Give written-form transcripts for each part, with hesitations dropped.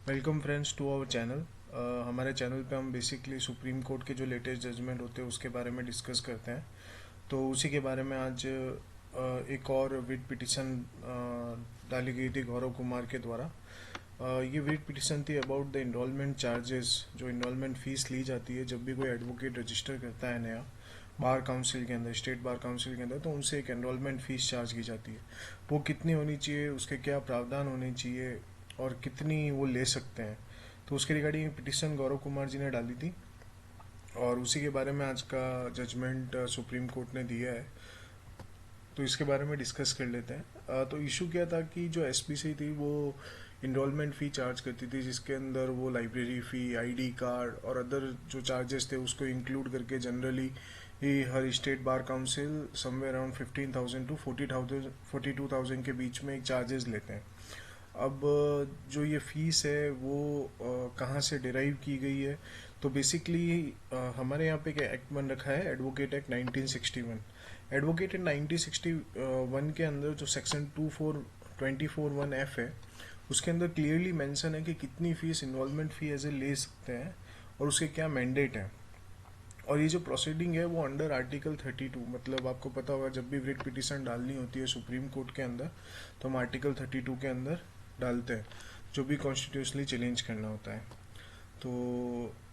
Welcome friends to our channel. हमारे channel पे हम बेसिकली सुप्रीम कोर्ट के जो लेटेस्ट जजमेंट होते हैं उसके बारे में डिस्कस करते हैं। तो उसी के बारे में आज एक और रिट पिटिशन डाली गई थी गौरव कुमार के द्वारा। ये रिट पिटिशन थी अबाउट द इनरोलमेंट चार्जेस, जो इनरोलमेंट फ़ीस ली जाती है जब भी कोई एडवोकेट रजिस्टर करता है नया बार काउंसिल के अंदर, स्टेट बार काउंसिल के अंदर, तो उनसे एक एनरोलमेंट फ़ीस चार्ज की जाती है। वो कितनी होनी चाहिए, उसके क्या प्रावधान होने चाहिए और कितनी वो ले सकते हैं, तो उसके रिगार्डिंग पिटिशन गौरव कुमार जी ने डाली थी और उसी के बारे में आज का जजमेंट सुप्रीम कोर्ट ने दिया है। तो इसके बारे में डिस्कस कर लेते हैं। तो इशू क्या था कि जो एसपीसी थी वो इनरोलमेंट फ़ी चार्ज करती थी, जिसके अंदर वो लाइब्रेरी फ़ी, आईडी कार्ड और अदर जो चार्जेस थे उसको इंक्लूड करके जनरली ही हर state bar council somewhere around 15,000 to 42,000 के बीच में एक चार्जेस लेते हैं। अब जो ये फ़ीस है वो कहाँ से डिराइव की गई है, तो बेसिकली हमारे यहाँ पे एक एक्ट बन रखा है, एडवोकेट एक्ट 1961। एडवोकेट एक्ट 1961 के अंदर जो सेक्शन 24241F है, उसके अंदर क्लियरली मेंशन है कि कितनी fees involvement fee as a ले सकते हैं और उसके क्या मैंडेट है। और ये जो प्रोसीडिंग है वो अंडर आर्टिकल 32, मतलब आपको पता होगा जब भी रिट पिटिशन डालनी होती है सुप्रीम कोर्ट के अंदर तो हम आर्टिकल 32 के अंदर डालते हैं, जो भी कॉन्स्टिट्यूशनली चेंज करना होता है। तो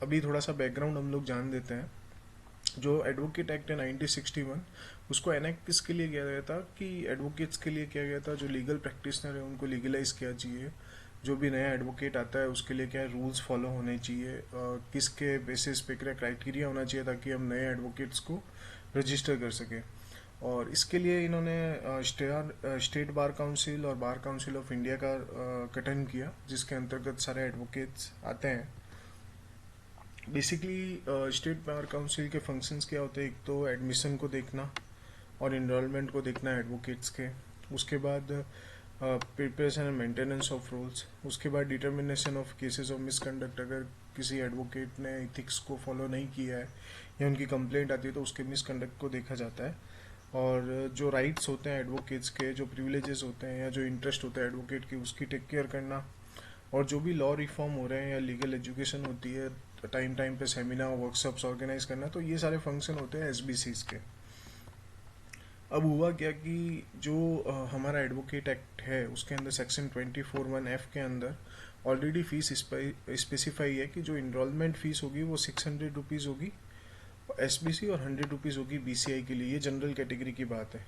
अभी थोड़ा सा बैकग्राउंड हम लोग जान देते हैं। जो एडवोकेट एक्ट है 1961, उसको एनेक्ट किसके लिए किया गया था कि एडवोकेट्स के लिए किया गया था। जो लीगल प्रैक्टिशनर है उनको लीगलाइज किया चाहिए। जो भी नया एडवोकेट आता है उसके लिए क्या रूल्स फॉलो होने चाहिए, किसके बेसिस पे क्या क्राइटेरिया होना चाहिए ताकि हम नए एडवोकेट्स को रजिस्टर कर सकें। और इसके लिए इन्होंने स्टेट बार काउंसिल और बार काउंसिल ऑफ इंडिया का गठन किया, जिसके अंतर्गत सारे एडवोकेट्स आते हैं। बेसिकली स्टेट बार काउंसिल के फंक्शंस क्या होते हैं, एक तो एडमिशन को देखना और इनरोलमेंट को देखना है एडवोकेट्स के। उसके बाद preparation and maintenance of rules. उसके बाद determination of cases of misconduct, अगर किसी एडवोकेट ने इथिक्स को फॉलो नहीं किया है या उनकी कंप्लेंट आती है तो उसके मिसकंडक्ट को देखा जाता है। और जो राइट्स होते हैं एडवोकेट्स के, जो प्रिविलेजेस होते हैं या जो इंटरेस्ट होता है एडवोकेट की, उसकी टेक केयर करना। और जो भी लॉ रिफॉर्म हो रहे हैं या लीगल एजुकेशन होती है, टाइम टाइम पे सेमिनार वर्कशॉप्स ऑर्गेनाइज करना, तो ये सारे फंक्शन होते हैं एसबीसीज के। अब हुआ क्या कि जो हमारा एडवोकेट एक्ट है उसके अंदर सेक्शन 241F के अंदर ऑलरेडी फीस स्पेसिफाई है कि जो इनरोलमेंट फीस होगी वो 600 रुपीज़ होगी एसबीसी और 100 रुपीज़ होगी बीसीआई के लिए। ये जनरल कैटेगरी की बात है।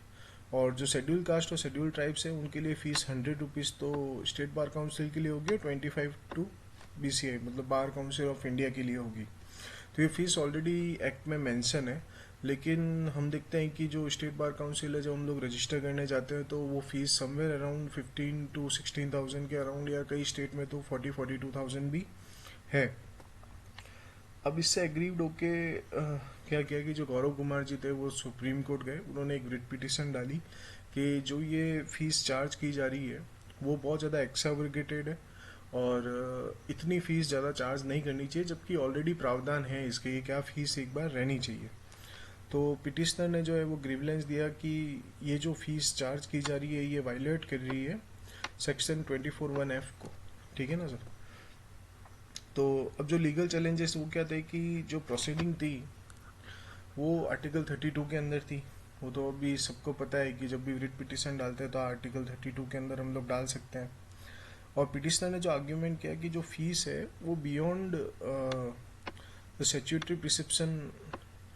और जो शेड्यूल कास्ट और शेड्यूल ट्राइब्स है उनके लिए फ़ीस 100 रुपीज़ तो स्टेट बार काउंसिल के लिए होगी और 25 टू बीसीआई मतलब बार काउंसिल ऑफ इंडिया के लिए होगी। तो ये फ़ीस ऑलरेडी एक्ट में मेंशन है। लेकिन हम देखते हैं कि जो स्टेट बार काउंसिल है, जब हम लोग रजिस्टर करने जाते हैं तो वो फ़ीस समवेयर अराउंड 15 to 16,000 के अराउंड, या कई स्टेट में तो 42,000 भी है। अब इससे एग्रीव्ड होके क्या किया कि जो गौरव कुमार जी थे वो सुप्रीम कोर्ट गए, उन्होंने एक रिट पिटिशन डाली कि जो ये फीस चार्ज की जा रही है वो बहुत ज़्यादा एक्सावरगेटेड है और इतनी फ़ीस ज़्यादा चार्ज नहीं करनी चाहिए, जबकि ऑलरेडी प्रावधान है इसके, ये क्या फ़ीस एक बार रहनी चाहिए। तो पिटिशनर ने जो है वो ग्रीवलेंस दिया कि ये जो फीस चार्ज की जा रही है ये वायलेट कर रही है सेक्शन 241F को। ठीक है ना सर। तो अब जो लीगल चैलेंजेस वो क्या थे कि जो प्रोसीडिंग थी वो आर्टिकल 32 के अंदर थी। वो तो अभी सबको पता है कि जब भी रिट पिटिशन डालते हैं तो आर्टिकल 32 के अंदर हम लोग डाल सकते हैं। और पिटिशनर ने जो आर्ग्यूमेंट किया कि जो फीस है वो बियॉन्ड द स्टैट्यूटरी प्रिस्क्रिप्शन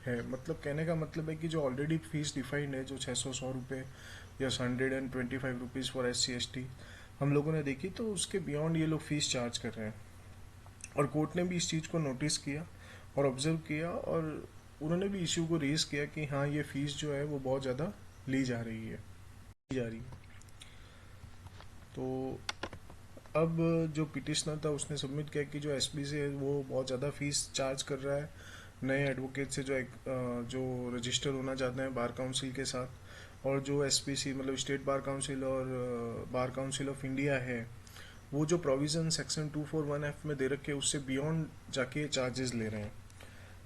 है। मतलब कहने का मतलब है कि जो ऑलरेडी फीस डिफाइंड है, जो 600 रुपये या 125 रुपीज़ फॉर SC ST हम लोगों ने देखी, तो उसके बियॉन्ड ये लोग फीस चार्ज कर रहे हैं। और कोर्ट ने भी इस चीज़ को नोटिस किया और ऑब्जर्व किया और उन्होंने भी इशू को रेज किया कि हाँ ये फीस जो है वो बहुत ज़्यादा ली जा रही है ली जा रही है। तो अब जो पिटिशनर था उसने सबमिट किया कि जो एसबीसी है वो बहुत ज़्यादा फीस चार्ज कर रहा है नए एडवोकेट से जो रजिस्टर होना चाहते हैं बार काउंसिल के साथ। और जो एसपीसी मतलब स्टेट बार काउंसिल और बार काउंसिल ऑफ इंडिया है, वो जो प्रोविज़न सेक्शन 241F में दे रखे उससे बियॉन्ड जाके चार्जेस ले रहे हैं।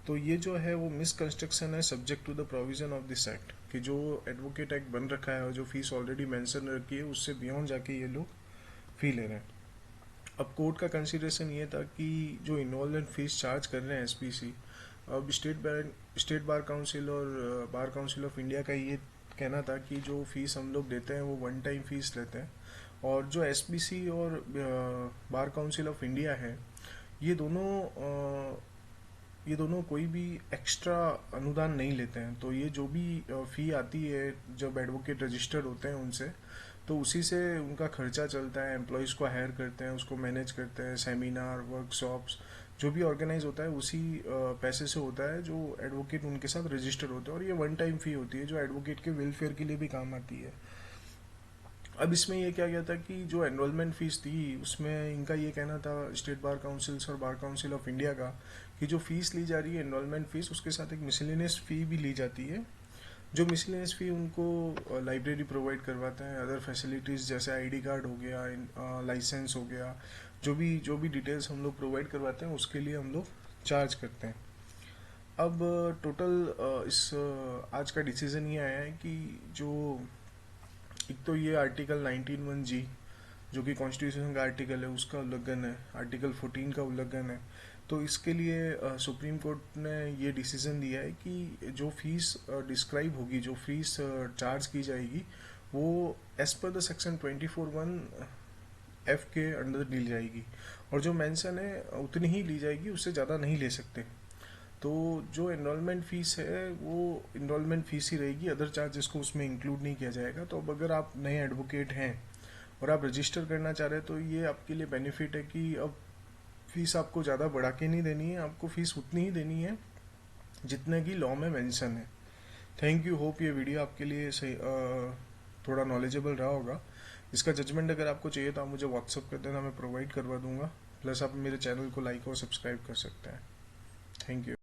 तो ये जो है वो मिसकंस्ट्रक्शन है subject to the provision of this act, कि जो एडवोकेट एक्ट बन रखा है और जो फीस ऑलरेडी मेंशन रखी है उससे बियॉन्ड जाके ये लोग फी ले रहे हैं। अब कोर्ट का कंसिडरेशन ये था कि जो इन्वॉल्वमेंट फीस चार्ज कर रहे हैं एसपीसी, अब स्टेट बार काउंसिल और बार काउंसिल ऑफ इंडिया का ये कहना था कि जो फीस हम लोग देते हैं वो वन टाइम फीस लेते हैं, और जो एसपीसी और बार काउंसिल ऑफ इंडिया है, ये दोनों ये दोनों कोई भी एक्स्ट्रा अनुदान नहीं लेते हैं। तो ये जो भी फ़ी आती है जब एडवोकेट रजिस्टर्ड होते हैं उनसे, तो उसी से उनका खर्चा चलता है, एम्प्लॉयज़ को हायर करते हैं, उसको मैनेज करते हैं, सेमिनार वर्कशॉप्स जो भी ऑर्गेनाइज होता है उसी पैसे से होता है जो एडवोकेट उनके साथ रजिस्टर होते हैं। और ये वन टाइम फ़ी होती है जो एडवोकेट के वेलफेयर के लिए भी काम आती है। अब इसमें ये क्या गया था कि जो एनरोलमेंट फ़ीस थी उसमें इनका ये कहना था, स्टेट बार काउंसिल्स और बार काउंसिल ऑफ इंडिया का, कि जो फ़ीस ली जा रही है एनरोलमेंट फ़ीस, उसके साथ एक मिसलेनियस फ़ी भी ली जाती है। जो मिसलेनियस फ़ी उनको लाइब्रेरी प्रोवाइड करवाते हैं, अदर फैसिलिटीज़ जैसे आईडी कार्ड हो गया, लाइसेंस हो गया, जो भी डिटेल्स हम लोग प्रोवाइड करवाते हैं उसके लिए हम लोग चार्ज करते हैं। अब टोटल आज का डिसीज़न ये आया है कि जो एक तो ये आर्टिकल 19(1)(g) जो कि कॉन्स्टिट्यूशन का आर्टिकल है उसका उल्लंघन है, आर्टिकल 14 का उल्लंघन है। तो इसके लिए सुप्रीम कोर्ट ने ये डिसीजन दिया है कि जो फीस डिस्क्राइब होगी, जो फीस चार्ज की जाएगी, वो as per the section 24(1)(f) के अंडर ली जाएगी, और जो मेंशन है उतनी ही ली जाएगी, उससे ज़्यादा नहीं ले सकते। तो जो एनरोलमेंट फ़ीस है वो एनरोलमेंट फ़ीस ही रहेगी, अदर चार्जेस को उसमें इंक्लूड नहीं किया जाएगा। तो अब अगर आप नए एडवोकेट हैं और आप रजिस्टर करना चाह रहे हैं तो ये आपके लिए बेनिफिट है कि अब फीस आपको ज़्यादा बढ़ा के नहीं देनी है, आपको फीस उतनी ही देनी है जितने की लॉ में मेंशन है। थैंक यू, होप ये वीडियो आपके लिए सही थोड़ा नॉलेजेबल रहा होगा। इसका जजमेंट अगर आपको चाहिए तो आप मुझे व्हाट्सअप कर देना, मैं प्रोवाइड करवा दूंगा। प्लस आप मेरे चैनल को लाइक और सब्सक्राइब कर सकते हैं। Thank you.